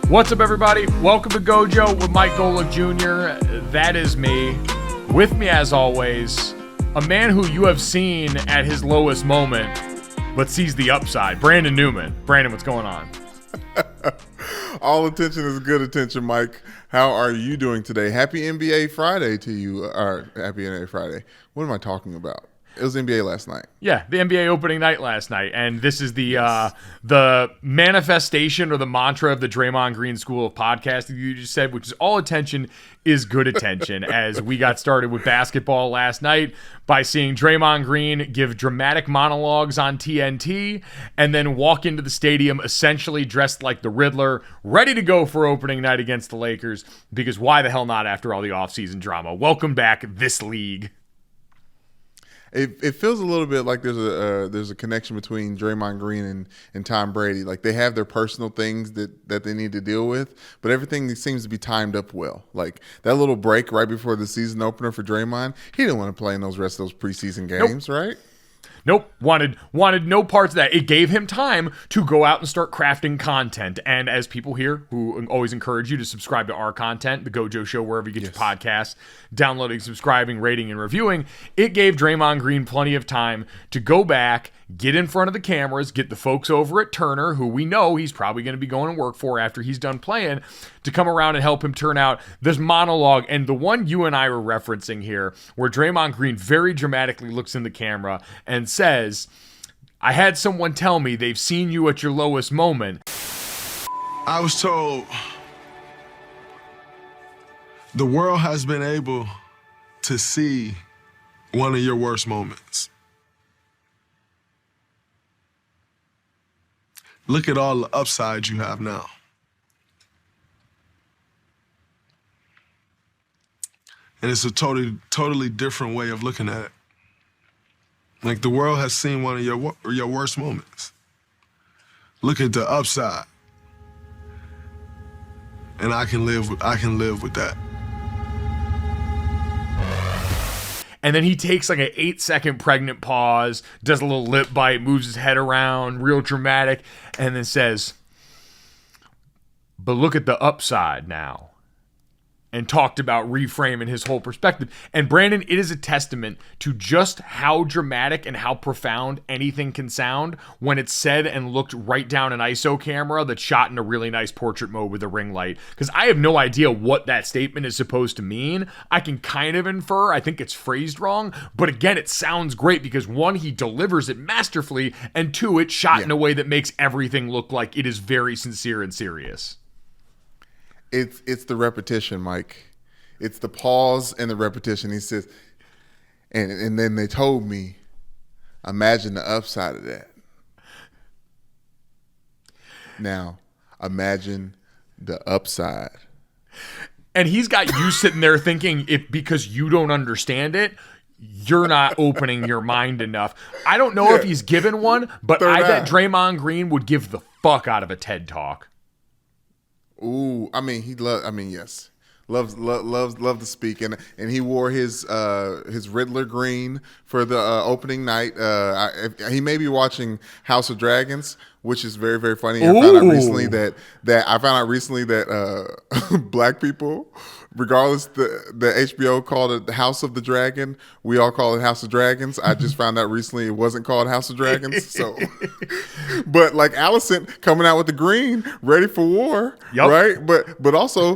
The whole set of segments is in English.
What's up, everybody? Welcome to Gojo with Mike Golick Jr. That is me. With me, as always, a man who you have seen at his lowest moment, but sees the upside, Brandon Newman. Brandon, what's going on? All attention is good attention, Mike. How are you doing today? Happy NBA Friday to you. Happy NBA Friday. What am I talking about? It was NBA last night. Yeah, the NBA opening night last night, and this is the manifestation or the mantra of the Draymond Green School of Podcasting you just said, which is all attention is good attention. As we got started with basketball last night by seeing Draymond Green give dramatic monologues on TNT and then walk into the stadium essentially dressed like the Riddler, ready to go for opening night against the Lakers, because why the hell not after all the offseason drama? Welcome back, this league. It feels a little bit like there's a connection between Draymond Green and Tom Brady. Like they have their personal things that they need to deal with, but everything seems to be timed up well. Like that little break right before the season opener for Draymond, he didn't want to play in those rest of those preseason games, right? Nope. Wanted no parts of that. It gave him time to go out and start crafting content. And as people here who always encourage you to subscribe to our content, the Gojo Show, wherever you get your podcasts, downloading, subscribing, rating, and reviewing, it gave Draymond Green plenty of time to go back, get in front of the cameras, get the folks over at Turner, who we know he's probably going to be going to work for after he's done playing, to come around and help him turn out this monologue. And the one you and I were referencing here, where Draymond Green very dramatically looks in the camera and says, "I had someone tell me they've seen you at your lowest moment." I was told the world has been able to see one of your worst moments. Look at all the upside you have now. And it's a totally different way of looking at it. Like the world has seen one of your worst moments. Look at the upside. And I can live with that. And then he takes like an 8-second pregnant pause, does a little lip bite, moves his head around, real dramatic, and then says, "But look at the upside now." And talked about reframing his whole perspective. And Brandon, it is a testament to just how dramatic and how profound anything can sound when it's said and looked right down an ISO camera that's shot in a really nice portrait mode with a ring light. Because I have no idea what that statement is supposed to mean. I can kind of infer. I think it's phrased wrong. But again, it sounds great because one, he delivers it masterfully, and two, it's shot in a way that makes everything look like it is very sincere and serious. It's the repetition, Mike. It's the pause and the repetition. He says, and then they told me, imagine the upside of that. Now, imagine the upside. And he's got you sitting there thinking, if because you don't understand it, you're not opening your mind enough. I don't know if he's given one, but I bet Draymond Green would give the fuck out of a TED Talk. Ooh, yes. Loves to speak, and he wore his Riddler green for the opening night. He may be watching House of Dragons, which is very, very funny. I found out recently that black people, regardless the HBO called it the House of the Dragon, we all call it House of Dragons. I just found out recently it wasn't called House of Dragons. So, but like Allison coming out with the green, ready for war, right? But also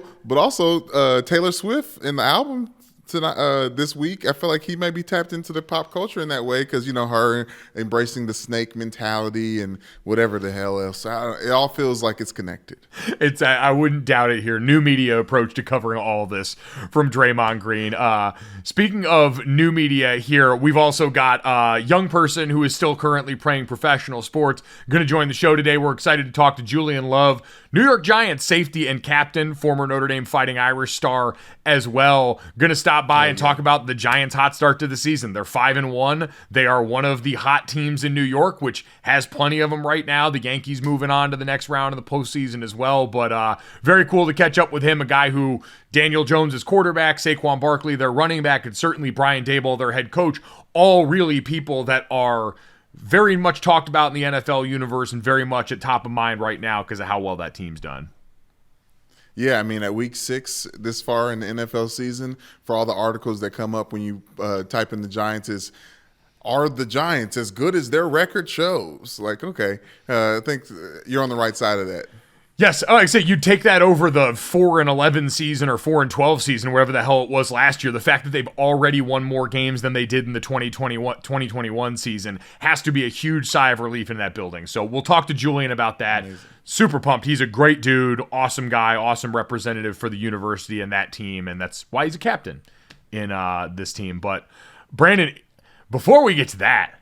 Taylor Swift in the album tonight, this week, I feel like he may be tapped into the pop culture in that way because, you know, her embracing the snake mentality and whatever the hell else. It all feels like it's connected. I wouldn't doubt it here. New media approach to covering all of this from Draymond Green. Speaking of new media here, we've also got a young person who is still currently playing professional sports going to join the show today. We're excited to talk to Julian Love, New York Giants safety and captain, former Notre Dame Fighting Irish star as well. Going to stop by and talk about the Giants' hot start to the season. They're 5-1. They are one of the hot teams in New York, which has plenty of them right now. The Yankees moving on to the next round of the postseason as well. But very cool to catch up with him, a guy who Daniel Jones is quarterback, Saquon Barkley, their running back, and certainly Brian Daboll, their head coach, all really people that are very much talked about in the NFL universe and very much at top of mind right now because of how well that team's done. Yeah, I mean, at week 6 this far in the NFL season, for all the articles that come up when you type in the Giants are the Giants as good as their record shows? Like, okay, I think you're on the right side of that. Yes, like I say, you take that over the 4-11 season or 4-12 season, wherever the hell it was last year. The fact that they've already won more games than they did in the 2021 season has to be a huge sigh of relief in that building. So we'll talk to Julian about that. Amazing. Super pumped. He's a great dude, awesome guy, awesome representative for the university and that team, and that's why he's a captain in this team. But Brandon, before we get to that,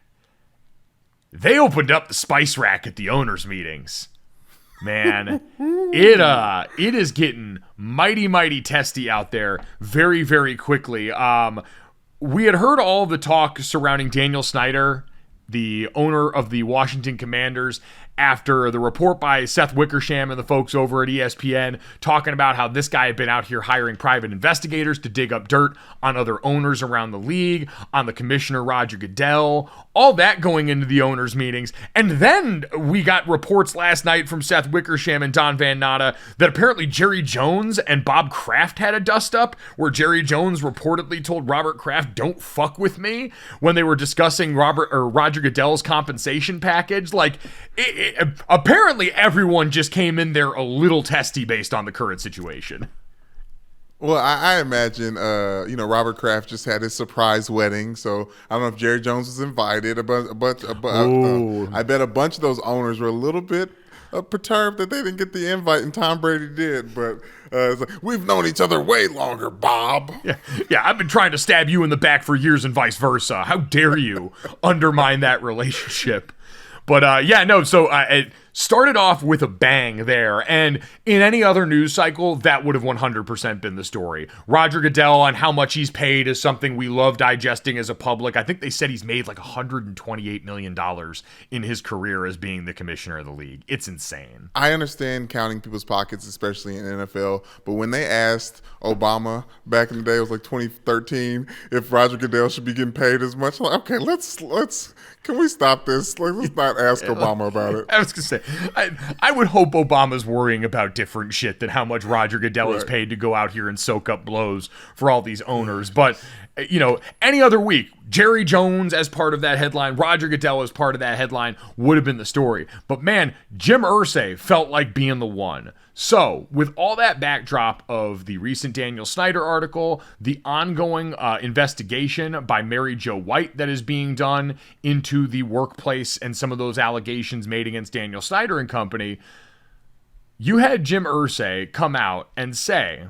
they opened up the spice rack at the owners' meetings. Man, it is getting mighty testy out there very, very quickly. We had heard all the talk surrounding Daniel Snyder, the owner of the Washington Commanders, after the report by Seth Wickersham and the folks over at ESPN talking about how this guy had been out here hiring private investigators to dig up dirt on other owners around the league, on the commissioner Roger Goodell, all that going into the owners' meetings. And then we got reports last night from Seth Wickersham and Don Van Natta that apparently Jerry Jones and Bob Kraft had a dust-up, where Jerry Jones reportedly told Robert Kraft, "Don't fuck with me," when they were discussing Roger Goodell's compensation package. Like, apparently everyone just came in there a little testy based on the current situation. Well, I imagine, Robert Kraft just had his surprise wedding, so I don't know if Jerry Jones was invited. I bet a bunch of those owners were a little bit perturbed that they didn't get the invite and Tom Brady did. But it's like, we've known each other way longer, Bob. Yeah, I've been trying to stab you in the back for years and vice versa. How dare you undermine that relationship? But so it started off with a bang there, and in any other news cycle, that would have 100% been the story. Roger Goodell on how much he's paid is something we love digesting as a public. I think they said he's made like $128 million in his career as being the commissioner of the league. It's insane. I understand counting people's pockets, especially in NFL, but when they asked Obama back in the day, it was like 2013, if Roger Goodell should be getting paid as much, I'm like, okay, let's can we stop this? Like, let's not ask Obama about it. I was going to say, I would hope Obama's worrying about different shit than how much Roger Goodell is paid to go out here and soak up blows for all these owners. But, any other week, Jerry Jones as part of that headline, Roger Goodell as part of that headline would have been the story. But man, Jim Irsay felt like being the one. So, with all that backdrop of the recent Daniel Snyder article, the ongoing investigation by Mary Jo White that is being done into the workplace and some of those allegations made against Daniel Snyder and company, you had Jim Irsay come out and say,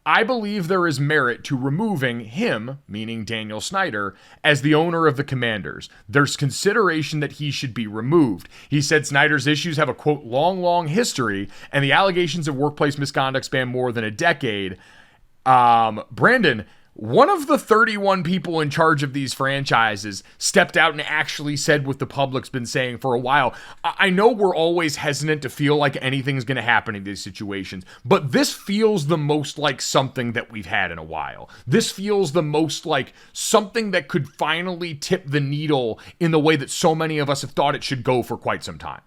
"I believe there is merit to removing him," meaning Daniel Snyder, "as the owner of the Commanders. There's consideration that he should be removed." He said Snyder's issues have a, quote, long history, and the allegations of workplace misconduct span more than a decade. Brandon, one of the 31 people in charge of these franchises stepped out and actually said what the public's been saying for a while. I know we're always hesitant to feel like anything's going to happen in these situations, but this feels the most like something that we've had in a while. This feels the most like something that could finally tip the needle in the way that so many of us have thought it should go for quite some time.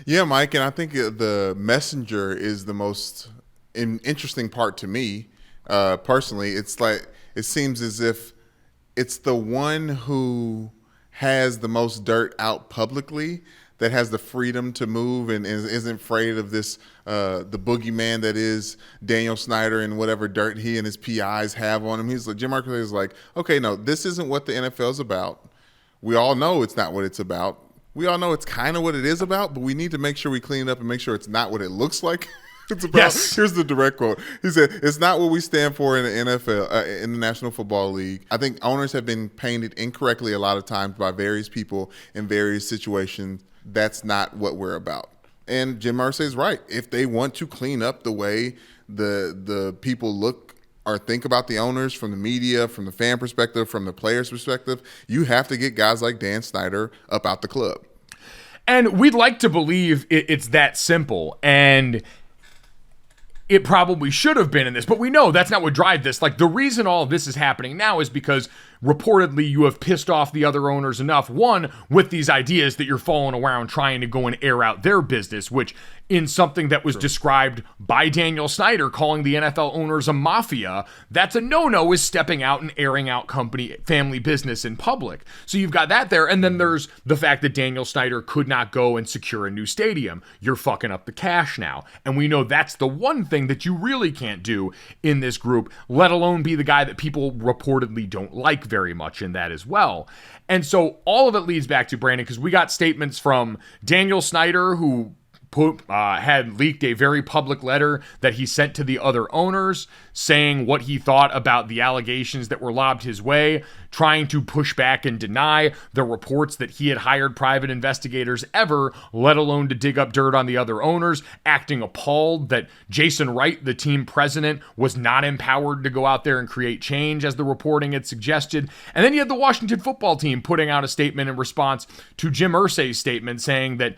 Yeah, Mike, and I think the messenger is the most interesting part to me. Personally, it's like it seems as if it's the one who has the most dirt out publicly that has the freedom to move and isn't afraid of this the boogeyman that is Daniel Snyder and whatever dirt he and his PIs have on him. He's like, Jim Irsay is like, okay, no, this isn't what the NFL is about. We all know it's not what it's about. We all know it's kind of what it is about, but we need to make sure we clean it up and make sure it's not what it looks like. It's about, yes. Here's the direct quote. He said, "It's not what we stand for in the NFL, in the National Football League. I think owners have been painted incorrectly a lot of times by various people in various situations. That's not what we're about." And Jim Irsay is right. If they want to clean up the way the people look or think about the owners from the media, from the fan perspective, from the player's perspective, you have to get guys like Dan Snyder up out the club. And we'd like to believe it's that simple. And it probably should have been in this, but we know that's not what drives this. Like, the reason all of this is happening now is because reportedly you have pissed off the other owners enough, one, with these ideas that you're following around trying to go and air out their business, which in something that was described by Daniel Snyder calling the NFL owners a mafia, that's a no-no, is stepping out and airing out company family business in public. So you've got that there, and then there's the fact that Daniel Snyder could not go and secure a new stadium. You're fucking up the cash now. And we know that's the one thing that you really can't do in this group, let alone be the guy that people reportedly don't like very much in that as well. And so all of it leads back to Brandon, because we got statements from Daniel Snyder, who had leaked a very public letter that he sent to the other owners saying what he thought about the allegations that were lobbed his way, trying to push back and deny the reports that he had hired private investigators ever, let alone to dig up dirt on the other owners, acting appalled that Jason Wright, the team president, was not empowered to go out there and create change, as the reporting had suggested. And then you had the Washington football team putting out a statement in response to Jim Irsay's statement saying that,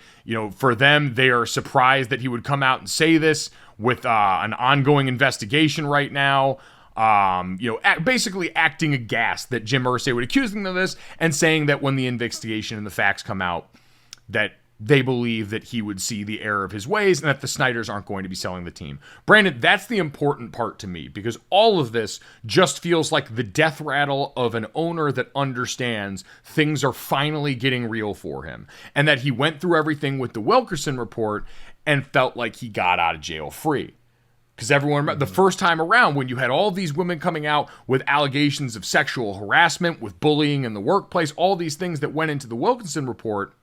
for them, they are surprised that he would come out and say this with an ongoing investigation right now. Basically acting aghast that Jim Irsay would accuse them of this, and saying that when the investigation and the facts come out, that they believe that he would see the error of his ways and that the Snyders aren't going to be selling the team. Brandon, that's the important part to me, because all of this just feels like the death rattle of an owner that understands things are finally getting real for him, and that he went through everything with the Wilkerson report and felt like he got out of jail free. Because everyone, the first time around, when you had all these women coming out with allegations of sexual harassment, with bullying in the workplace, all these things that went into the Wilkinson report,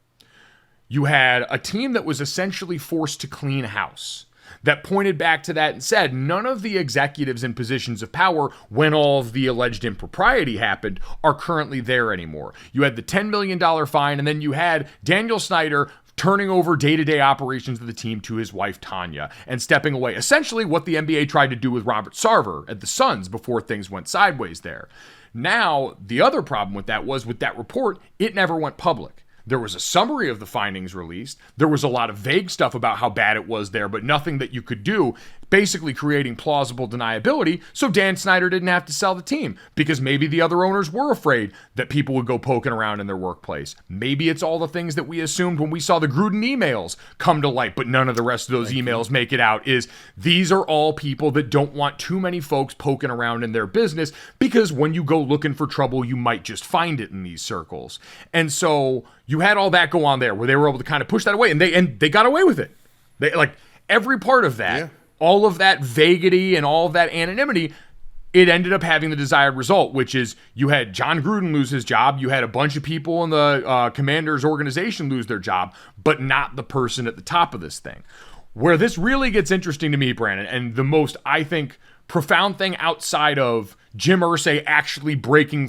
you had a team that was essentially forced to clean house, that pointed back to that and said none of the executives in positions of power, when all of the alleged impropriety happened, are currently there anymore. You had the $10 million fine, and then you had Daniel Snyder turning over day-to-day operations of the team to his wife, Tanya, and stepping away. Essentially what the NBA tried to do with Robert Sarver at the Suns before things went sideways there. Now, the other problem with that was, with that report, it never went public. There was a summary of the findings released. There was a lot of vague stuff about how bad it was there, but nothing that you could do, basically creating plausible deniability, so Dan Snyder didn't have to sell the team, because maybe the other owners were afraid that people would go poking around in their workplace. Maybe it's all the things that we assumed when we saw the Gruden emails come to light, but none of the rest of those emails make it out, is these are all people that don't want too many folks poking around in their business, because when you go looking for trouble, you might just find it in these circles. And so you had all that go on there, where they were able to kind of push that away, and they got away with it. They, like, every part of that, all of that vaguity and all of that anonymity, it ended up having the desired result, which is you had John Gruden lose his job, you had a bunch of people in the Commanders organization lose their job, but not the person at the top of this thing. Where this really gets interesting to me, Brandon, and the most, I think, profound thing outside of Jim Irsay actually breaking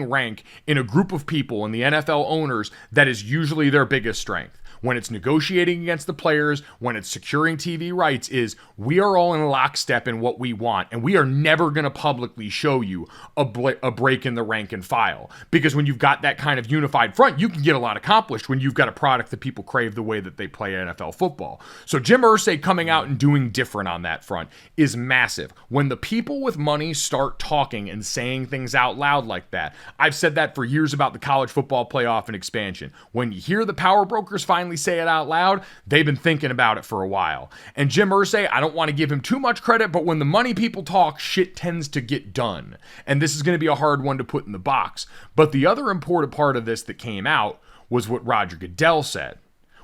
rank in a group of people in the NFL owners that is usually their biggest strength. When it's negotiating against the players, when it's securing TV rights, is we are all in lockstep in what we want, and we are never going to publicly show you a break in the rank and file. Because when you've got that kind of unified front, you can get a lot accomplished when you've got a product that people crave the way that they play NFL football. So Jim Irsay coming out and doing different on that front is massive. When the people with money start talking and saying things out loud like that, I've said that for years about the college football playoff and expansion. When you hear the power brokers finally say it out loud, they've been thinking about it for a while. And Jim Irsay, I don't want to give him too much credit, but when the money people talk, shit tends to get done. And this is going to be a hard one to put in the box. But the other important part of this that came out was what Roger Goodell said.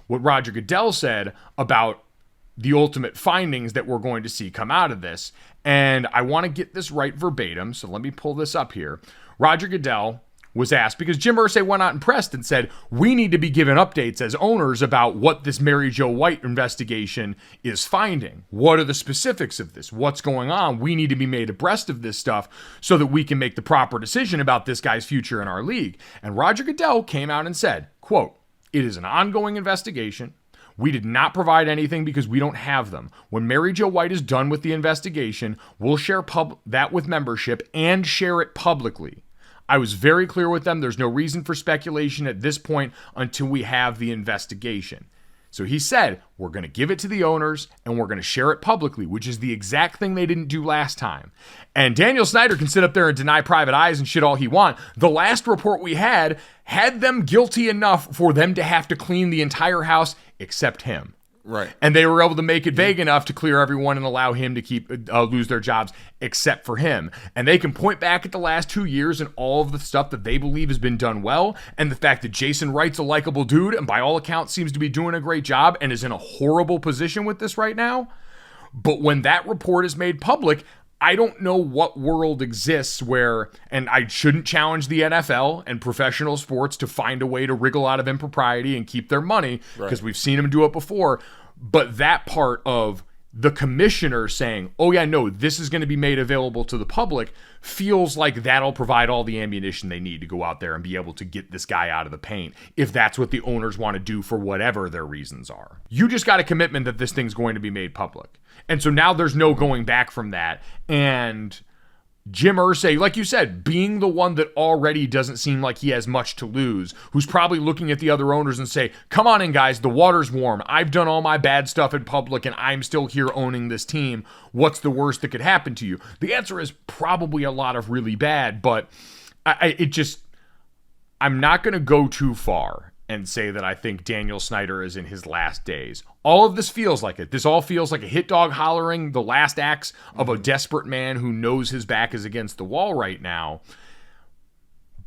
What Roger Goodell said about the ultimate findings that we're going to see come out of this. And I want to get this right verbatim, so let me pull this up here. Roger Goodell was asked, because Jim Irsay went out and pressed and said, we need to be given updates as owners about what this Mary Jo White investigation is finding. What are the specifics of this? What's going on? We need to be made abreast of this stuff so that we can make the proper decision about this guy's future in our league. And Roger Goodell came out and said, quote, "It is an ongoing investigation. We did not provide anything because we don't have them. When Mary Jo White is done with the investigation, we'll share that with membership and share it publicly. I was very clear with them. There's no reason for speculation at this point until we have the investigation." So he said, we're going to give it to the owners and we're going to share it publicly, which is the exact thing they didn't do last time. And Daniel Snyder can sit up there and deny private eyes and shit all he wants. The last report we had them guilty enough for them to have to clean the entire house except him. Right. And they were able to make it vague enough to clear everyone and allow him to keep lose their jobs except for him. And they can point back at the last 2 years and all of the stuff that they believe has been done well. And the fact that Jason Wright's a likable dude and by all accounts seems to be doing a great job and is in a horrible position with this right now. But when that report is made public, I don't know what world exists where, and I shouldn't challenge the NFL and professional sports to find a way to wriggle out of impropriety and keep their money, because we've seen them do it before. But that part of the commissioner saying, oh yeah, no, this is going to be made available to the public, feels like that'll provide all the ammunition they need to go out there and be able to get this guy out of the paint, if that's what the owners want to do for whatever their reasons are. You just got a commitment that this thing's going to be made public. And so now there's no going back from that. And Jim Irsay, like you said, being the one that already doesn't seem like he has much to lose, who's probably looking at the other owners and say, come on in, guys, the water's warm. I've done all my bad stuff in public and I'm still here owning this team. What's the worst that could happen to you? The answer is probably a lot of really bad, but I'm not going to go too far and say that I think Daniel Snyder is in his last days. All of this feels like it. This all feels like a hit dog hollering the last acts of a desperate man who knows his back is against the wall right now.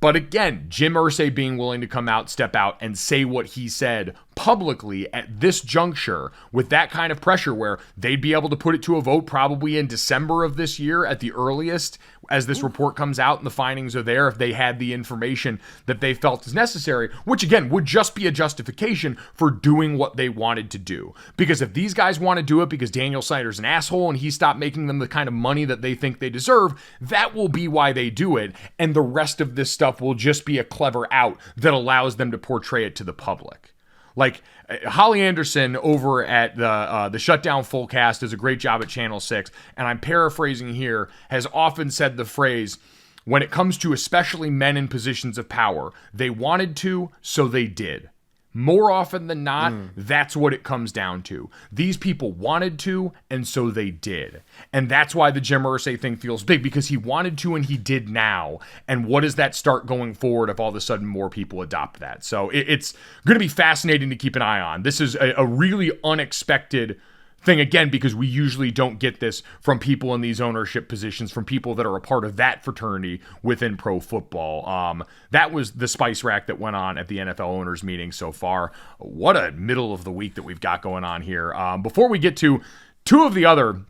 But again, Jim Irsay being willing to come out, step out, and say what he said publicly at this juncture with that kind of pressure where they'd be able to put it to a vote probably in December of this year at the earliest as this report comes out and the findings are there if they had the information that they felt is necessary, which again would just be a justification for doing what they wanted to do. Because if these guys want to do it because Daniel Snyder's an asshole and he stopped making them the kind of money that they think they deserve, that will be why they do it. And the rest of this stuff will just be a clever out that allows them to portray it to the public. Like Holly Anderson over at the Shutdown Fullcast does a great job at Channel 6, and I'm paraphrasing here, has often said the phrase, when it comes to especially men in positions of power, they wanted to, so they did. More often than not, that's what it comes down to. These people wanted to, and so they did. And that's why the Jim Irsay thing feels big, because he wanted to and he did now. And what does that start going forward if all of a sudden more people adopt that? So it's going to be fascinating to keep an eye on. This is a really unexpected thing, again, because we usually don't get this from people in these ownership positions, from people that are a part of that fraternity within pro football. That was the spice rack that went on at the NFL owners meeting so far. What a middle of the week that we've got going on here. Before we get to two of the other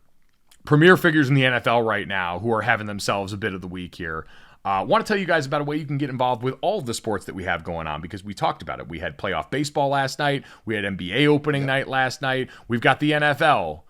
premier figures in the NFL right now who are having themselves a bit of the week here, I want to tell you guys about a way you can get involved with all of the sports that we have going on, because we talked about it. We had playoff baseball last night. We had NBA opening night last night. We've got the NFL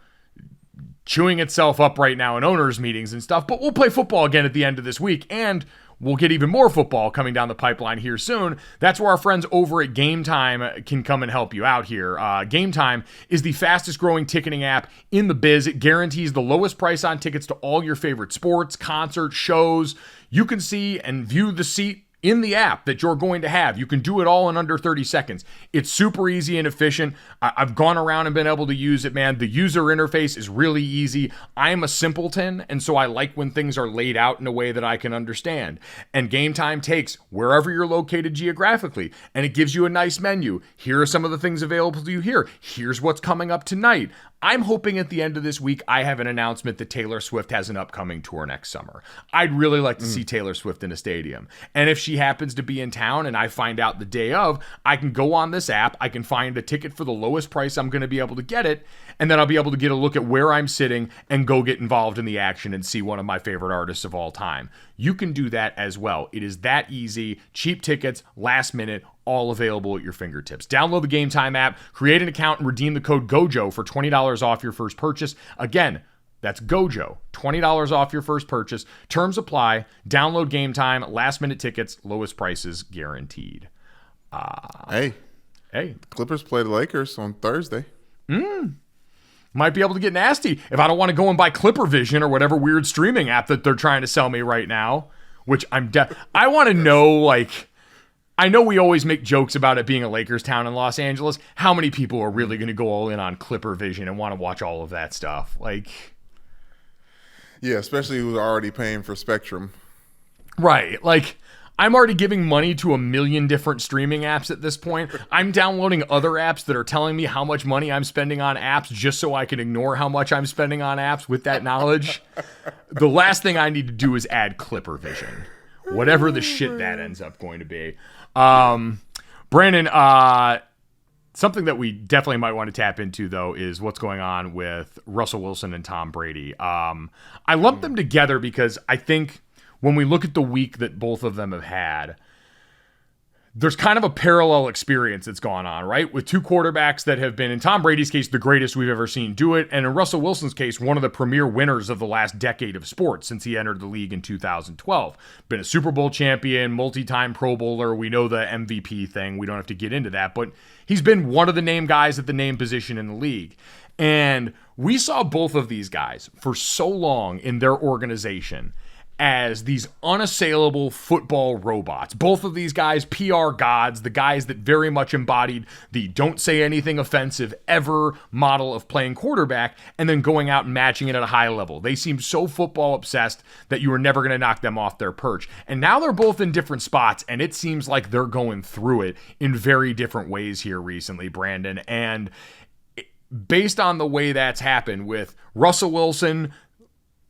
chewing itself up right now in owners meetings and stuff, but we'll play football again at the end of this week, and we'll get even more football coming down the pipeline here soon. That's where our friends over at Game Time can come and help you out here. Game Time is the fastest growing ticketing app in the biz. It guarantees the lowest price on tickets to all your favorite sports, concerts, shows. You can see and view the seat in the app that you're going to have. You can do it all in under 30 seconds. It's super easy and efficient. I've gone around and been able to use it, man. The user interface is really easy. I am a simpleton, and so I like when things are laid out in a way that I can understand. And Game Time takes wherever you're located geographically, and it gives you a nice menu. Here are some of the things available to you here. Here's what's coming up tonight. I'm hoping at the end of this week, I have an announcement that Taylor Swift has an upcoming tour next summer. I'd really like to see Taylor Swift in a stadium. And if she happens to be in town and I find out the day of, I can go on this app, I can find a ticket for the lowest price I'm going to be able to get it, and then I'll be able to get a look at where I'm sitting and go get involved in the action and see one of my favorite artists of all time. You can do that as well. It is that easy. Cheap tickets, last minute, all available at your fingertips. Download the Game Time app, create an account, and redeem the code GOJO for $20 off your first purchase. Again, that's GOJO, $20 off your first purchase. Terms apply. Download Game Time, last minute tickets, lowest prices guaranteed. Hey, the Clippers play the Lakers on Thursday. Might be able to get nasty if I don't want to go and buy Clipper Vision or whatever weird streaming app that they're trying to sell me right now, which I want to know, like, I know we always make jokes about it being a Lakers town in Los Angeles. How many people are really going to go all in on Clipper Vision and want to watch all of that stuff? Like, yeah, especially who's already paying for Spectrum. Right. Like, I'm already giving money to a million different streaming apps at this point. I'm downloading other apps that are telling me how much money I'm spending on apps just so I can ignore how much I'm spending on apps with that knowledge. The last thing I need to do is add Clipper Vision, whatever the shit that ends up going to be. Brandon, something that we definitely might want to tap into, though, is what's going on with Russell Wilson and Tom Brady. I lump them together because I think when we look at the week that both of them have had, there's kind of a parallel experience that's gone on, right? With two quarterbacks that have been, in Tom Brady's case, the greatest we've ever seen do it, and in Russell Wilson's case, one of the premier winners of the last decade of sports since he entered the league in 2012. Been a Super Bowl champion, multi-time Pro Bowler. We know the MVP thing. We don't have to get into that, but he's been one of the name guys at the name position in the league. And we saw both of these guys for so long in their organization as these unassailable football robots. Both of these guys, PR gods, the guys that very much embodied the don't say anything offensive ever model of playing quarterback and then going out and matching it at a high level. They seemed so football obsessed that you were never going to knock them off their perch. And now they're both in different spots, and it seems like they're going through it in very different ways here recently, Brandon. And based on the way that's happened with Russell Wilson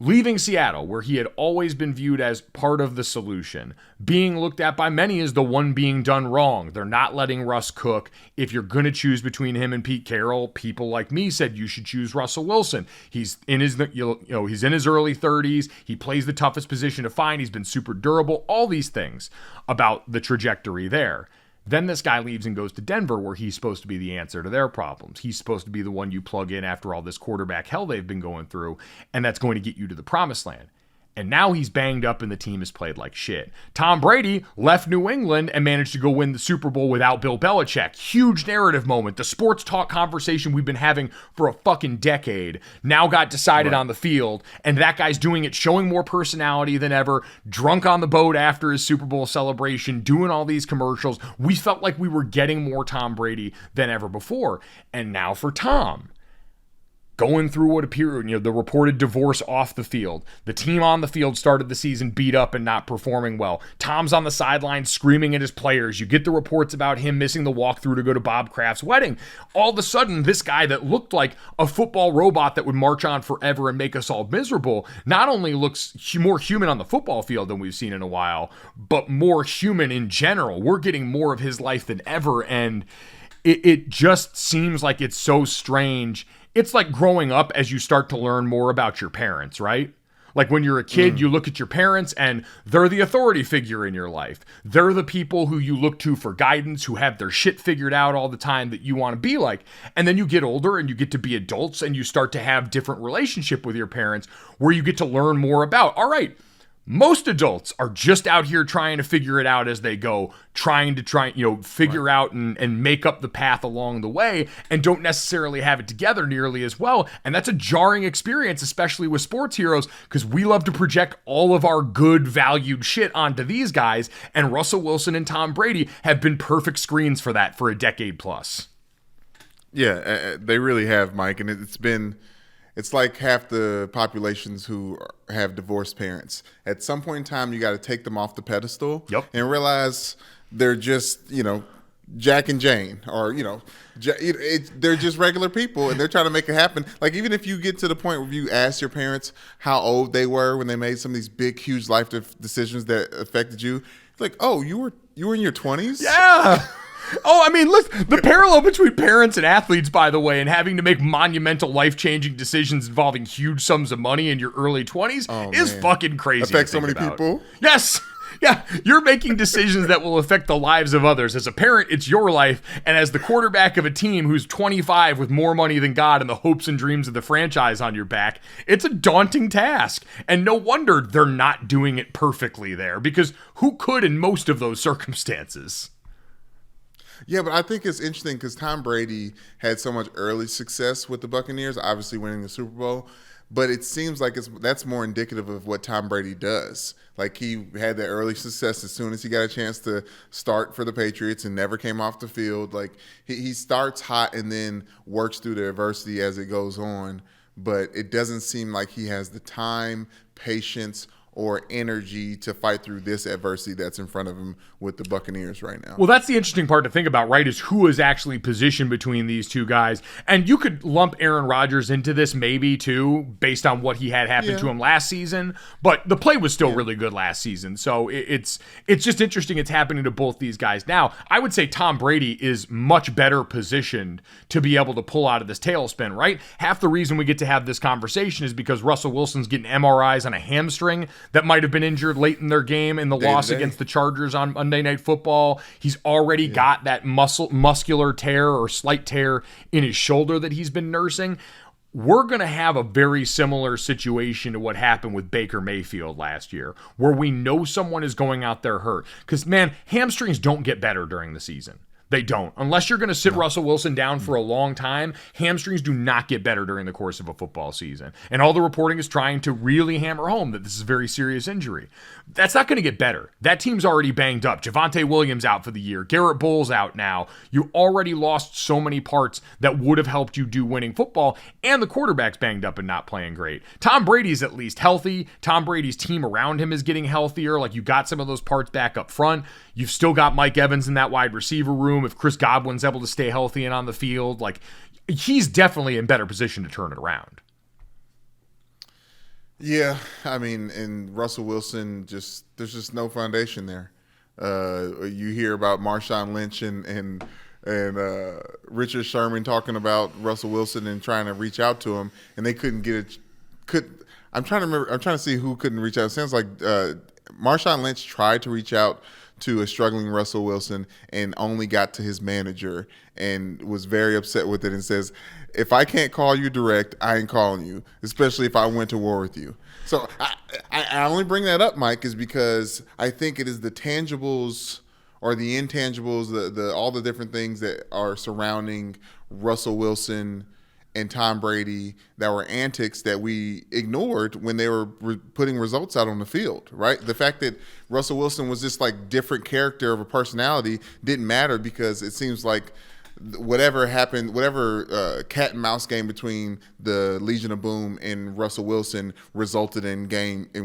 leaving Seattle, where he had always been viewed as part of the solution, being looked at by many as the one being done wrong. They're not letting Russ cook. If you're going to choose between him and Pete Carroll, people like me said you should choose Russell Wilson. He's in his, he's in his early 30s. He plays the toughest position to find. He's been super durable. All these things about the trajectory there. Then this guy leaves and goes to Denver, where he's supposed to be the answer to their problems. He's supposed to be the one you plug in after all this quarterback hell they've been going through, and that's going to get you to the promised land. And now he's banged up and the team has played like shit. Tom Brady left New England and managed to go win the Super Bowl without Bill Belichick. Huge narrative moment. The sports talk conversation we've been having for a fucking decade now got decided on the field, and that guy's doing it, showing more personality than ever, drunk on the boat after his Super Bowl celebration, doing all these commercials. We felt like we were getting more Tom Brady than ever before. And now for Tom, going through what appeared, the reported divorce off the field. The team on the field started the season beat up and not performing well. Tom's on the sideline screaming at his players. You get the reports about him missing the walkthrough to go to Bob Kraft's wedding. All of a sudden, this guy that looked like a football robot that would march on forever and make us all miserable, not only looks more human on the football field than we've seen in a while, but more human in general. We're getting more of his life than ever, and it just seems like it's so strange. It's like growing up as you start to learn more about your parents, right? Like when you're a kid, you look at your parents and they're the authority figure in your life. They're the people who you look to for guidance, who have their shit figured out all the time that you want to be like. And then you get older and you get to be adults and you start to have different relationship with your parents where you get to learn more about, all right, most adults are just out here trying to figure it out as they go, trying to figure out and make up the path along the way, and don't necessarily have it together nearly as well. And that's a jarring experience, especially with sports heroes, because we love to project all of our good, valued shit onto these guys, and Russell Wilson and Tom Brady have been perfect screens for that for a decade plus. Yeah, they really have, Mike, and it's like half the populations who have divorced parents. At some point in time, you got to take them off the pedestal and realize they're just, Jack and Jane, or, they're just regular people and they're trying to make it happen. Like, even if you get to the point where you ask your parents how old they were when they made some of these big, huge life decisions that affected you, it's like, oh, you were in your 20s? Yeah. Oh, I mean, look, the parallel between parents and athletes, by the way, and having to make monumental, life-changing decisions involving huge sums of money in your early 20s is fucking crazy. Affects so many people. Yes. Yeah, you're making decisions that will affect the lives of others. As a parent, it's your life, and as the quarterback of a team who's 25 with more money than God and the hopes and dreams of the franchise on your back, it's a daunting task. And no wonder they're not doing it perfectly there, because who could in most of those circumstances? Yeah, but I think it's interesting because Tom Brady had so much early success with the Buccaneers, obviously winning the Super Bowl. but it seems like that's more indicative of what Tom Brady does. Like, he had that early success as soon as he got a chance to start for the Patriots and never came off the field. Like, he starts hot and then works through the adversity as it goes on, but it doesn't seem like he has the time, patience, or energy to fight through this adversity that's in front of him with the Buccaneers right now. Well, that's the interesting part to think about, right, is who is actually positioned between these two guys. And you could lump Aaron Rodgers into this maybe, too, based on what he had happen to him last season. But the play was still really good last season. So it's just interesting it's happening to both these guys. Now, I would say Tom Brady is much better positioned to be able to pull out of this tailspin, right? Half the reason we get to have this conversation is because Russell Wilson's getting MRIs on a hamstring that might have been injured late in their game in the loss against the Chargers on Monday Night Football. He's already got that muscular tear or slight tear in his shoulder that he's been nursing. We're going to have a very similar situation to what happened with Baker Mayfield last year, where we know someone is going out there hurt. Because, man, hamstrings don't get better during the season. They don't. Unless you're going to sit Russell Wilson down for a long time, hamstrings do not get better during the course of a football season. And all the reporting is trying to really hammer home that this is a very serious injury. That's not going to get better. That team's already banged up. Javonte Williams out for the year. Garrett Bowles out now. You already lost so many parts that would have helped you do winning football, and the quarterback's banged up and not playing great. Tom Brady's at least healthy. Tom Brady's team around him is getting healthier. Like, you got some of those parts back up front. You've still got Mike Evans in that wide receiver room. If Chris Godwin's able to stay healthy and on the field, like, he's definitely in better position to turn it around. Yeah, I mean, and Russell Wilson, there's just no foundation there. You hear about Marshawn Lynch and Richard Sherman talking about Russell Wilson and trying to reach out to him, and they couldn't get it. I'm trying to remember. I'm trying to see who couldn't reach out. It sounds like Marshawn Lynch tried to reach out to a struggling Russell Wilson and only got to his manager and was very upset with it and says, if I can't call you direct, I ain't calling you, especially if I went to war with you. So I only bring that up, Mike, is because I think it is the tangibles or the intangibles, the all the different things that are surrounding Russell Wilson and Tom Brady that were antics that we ignored when they were putting results out on the field, right? The fact that Russell Wilson was this like different character of a personality didn't matter because it seems like whatever happened, whatever cat and mouse game between the Legion of Boom and Russell Wilson resulted in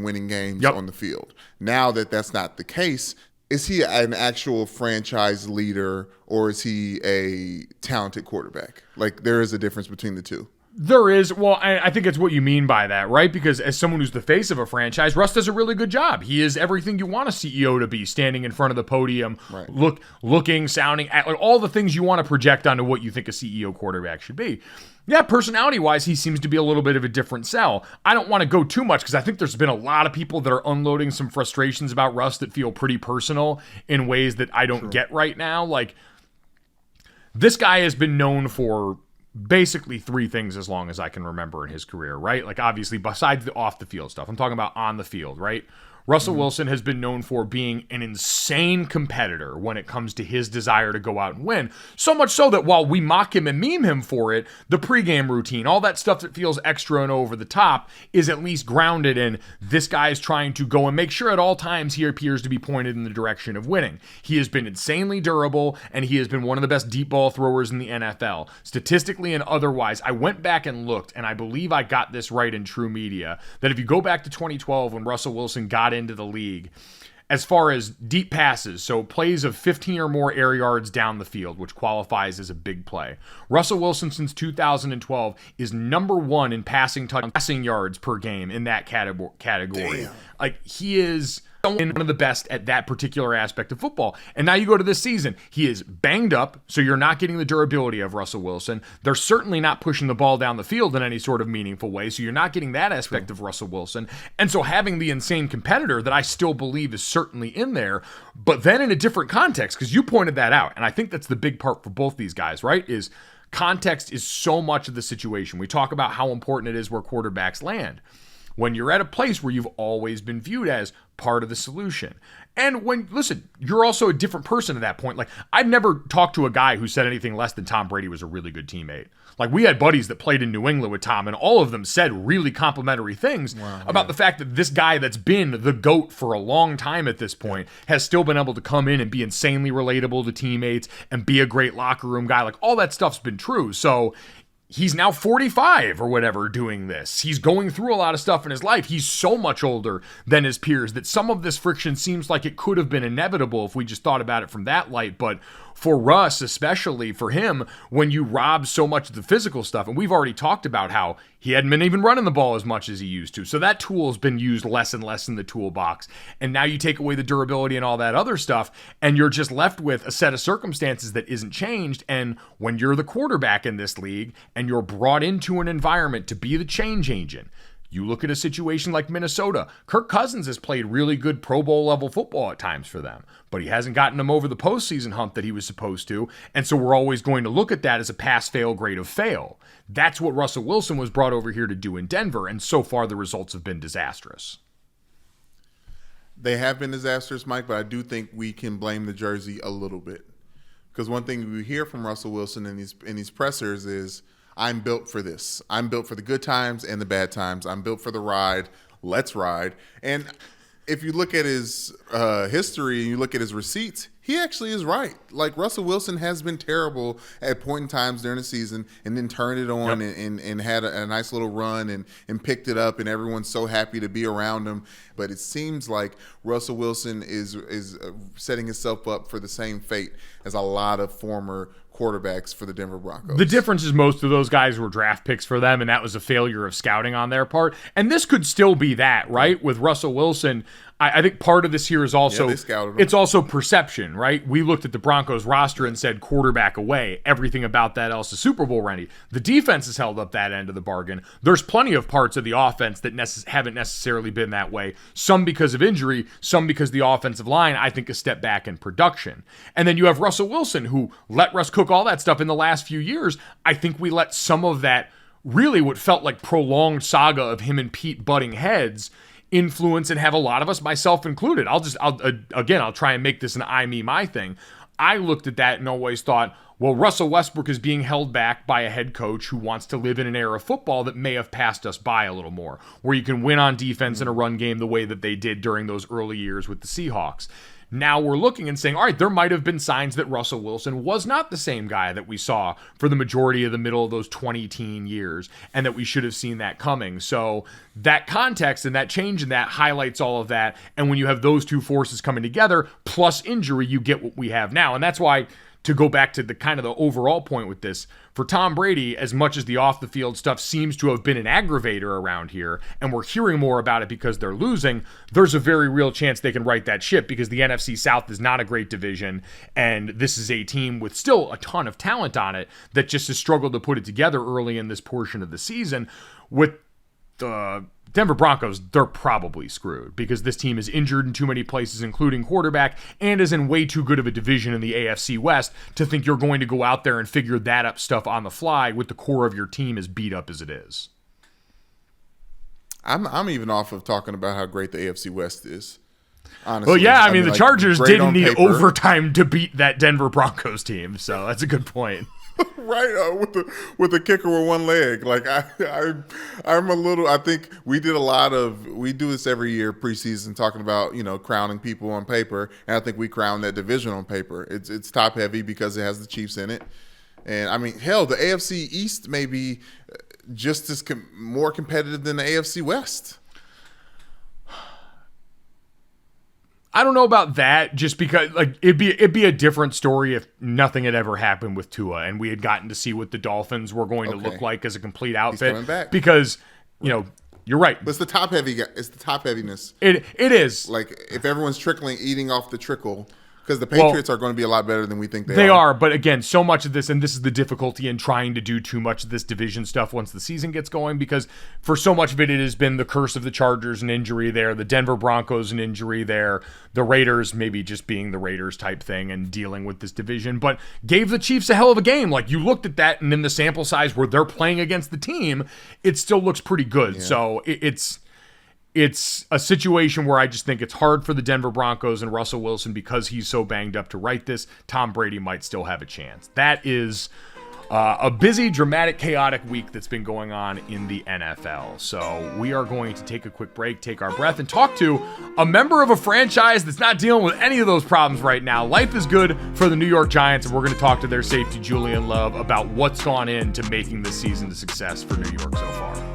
winning games on the field. Now that that's not the case, is he an actual franchise leader or is he a talented quarterback? Like, there is a difference between the two. There is. Well, I think it's what you mean by that, right? Because as someone who's the face of a franchise, Russ does a really good job. He is everything you want a CEO to be, standing in front of the podium, right. looking, sounding, like all the things you want to project onto what you think a CEO quarterback should be. Yeah, personality-wise, he seems to be a little bit of a different sell. I don't want to go too much because I think there's been a lot of people that are unloading some frustrations about Russ that feel pretty personal in ways that I don't get right now. Like, this guy has been known for basically three things as long as I can remember in his career, right? Like, obviously, besides the off-the-field stuff, I'm talking about on the field, right? Russell Wilson has been known for being an insane competitor when it comes to his desire to go out and win. So much so that while we mock him and meme him for it, the pregame routine, all that stuff that feels extra and over the top is at least grounded in this guy is trying to go and make sure at all times he appears to be pointed in the direction of winning. He has been insanely durable, and he has been one of the best deep ball throwers in the NFL. Statistically and otherwise, I went back and looked, and I believe I got this right in True Media, that if you go back to 2012 when Russell Wilson got into the league, as far as deep passes, so plays of 15 or more air yards down the field, which qualifies as a big play, Russell Wilson since 2012 is number one in passing yards per game in that category. Damn. Like, he is one of the best at that particular aspect of football. And now you go to this season, he is banged up, so you're not getting the durability of Russell Wilson. They're certainly not pushing the ball down the field in any sort of meaningful way, so you're not getting that aspect of Russell Wilson. And so having the insane competitor that I still believe is certainly in there, but then in a different context, because you pointed that out, and I think that's the big part for both these guys, right, is context is so much of the situation. We talk about how important it is where quarterbacks land. when you're at a place where you've always been viewed as part of the solution. And listen, you're also a different person at that point. Like, I've never talked to a guy who said anything less than Tom Brady was a really good teammate. Like, we had buddies that played in New England with Tom, and all of them said really complimentary things about the fact that this guy that's been the GOAT for a long time at this point has still been able to come in and be insanely relatable to teammates and be a great locker room guy. Like, all that stuff's been true. So he's now 45 or whatever doing this. He's going through a lot of stuff in his life. He's so much older than his peers that some of this friction seems like it could have been inevitable if we just thought about it from that light. But for Russ, especially for him, when you rob so much of the physical stuff, and we've already talked about how he hadn't been even running the ball as much as he used to. So that tool has been used less and less in the toolbox. And now you take away the durability and all that other stuff, and you're just left with a set of circumstances that isn't changed. And when you're the quarterback in this league and you're brought into an environment to be the change agent, you look at a situation like Minnesota. Kirk Cousins has played really good Pro Bowl level football at times for them, but he hasn't gotten them over the postseason hump that he was supposed to. And so we're always going to look at that as a pass-fail grade of fail. That's what Russell Wilson was brought over here to do in Denver, and so far the results have been disastrous. They have been disastrous, Mike, but I do think we can blame the jersey a little bit. Because one thing we hear from Russell Wilson in these pressers is, I'm built for this. I'm built for the good times and the bad times. I'm built for the ride. Let's ride. And if you look at his history and you look at his receipts, he actually is right. Like, Russell Wilson has been terrible at point in times during the season and then turned it on and had a nice little run and picked it up, and everyone's so happy to be around him. But it seems like Russell Wilson is setting himself up for the same fate as a lot of former quarterbacks for the Denver Broncos. The difference is most of those guys were draft picks for them, and that was a failure of scouting on their part. And this could still be that, right? With Russell Wilson, I think part of this here is also, it's also perception, right? We looked at the Broncos roster and said quarterback away. Everything about that else is Super Bowl ready. The defense has held up that end of the bargain. There's plenty of parts of the offense that haven't necessarily been that way. Some because of injury, some because the offensive line, I think, a step back in production. And then you have Russell Wilson, who let Russ cook all that stuff in the last few years. I think we let some of that, really what felt like prolonged saga of him and Pete butting heads, influence and have a lot of us, myself included. I'll try and make this an I, me, my thing. I looked at that and always thought, well, Russell Westbrook is being held back by a head coach who wants to live in an era of football that may have passed us by a little more, where you can win on defense in a run game the way that they did during those early years with the Seahawks. Now we're looking and saying, all right, there might have been signs that Russell Wilson was not the same guy that we saw for the majority of the middle of those 20-teen years, and that we should have seen that coming. So that context and that change in that highlights all of that. And when you have those two forces coming together, plus injury, you get what we have now. And that's why, to go back to the kind of the overall point with this, for Tom Brady, as much as the off-the-field stuff seems to have been an aggravator around here, and we're hearing more about it because they're losing, there's a very real chance they can right that ship, because the NFC South is not a great division, and this is a team with still a ton of talent on it that just has struggled to put it together early in this portion of the season. With the Denver Broncos, they're probably screwed because this team is injured in too many places, including quarterback, and is in way too good of a division in the AFC West to think you're going to go out there and figure that up stuff on the fly with the core of your team as beat up as it is. I'm even off of talking about how great the AFC West is. Honestly. Well, yeah, I mean the like, Chargers didn't need paper. overtime to beat that Denver Broncos team, so that's a good point. Right, with the kicker with one leg. Like I'm a little. I think we do this every year preseason, talking about crowning people on paper, and I think we crown that division on paper. It's top heavy because it has the Chiefs in it, and I mean hell, the AFC East may be just as more competitive than the AFC West. I don't know about that, just because like it'd be a different story if nothing had ever happened with Tua and we had gotten to see what the Dolphins were going to look like as a complete outfit. He's coming back. Because you're right. But it's the top heavy. It's the top heaviness. It is. Like if everyone's eating off the trickle. Because the Patriots are going to be a lot better than we think they are. They are, but again, so much of this, and this is the difficulty in trying to do too much of this division stuff once the season gets going, because for so much of it, it has been the curse of the Chargers and injury there, the Denver Broncos and injury there, the Raiders maybe just being the Raiders type thing and dealing with this division, but gave the Chiefs a hell of a game. Like, you looked at that, and in the sample size where they're playing against the team, it still looks pretty good. Yeah. So it's it's a situation where I just think it's hard for the Denver Broncos and Russell Wilson because he's so banged up to write this. Tom Brady might still have a chance. That is a busy, dramatic, chaotic week that's been going on in the NFL. So we are going to take a quick break, take our breath, and talk to a member of a franchise that's not dealing with any of those problems right now. Life is good for the New York Giants, and we're going to talk to their safety, Julian Love, about what's gone into making this season a success for New York so far.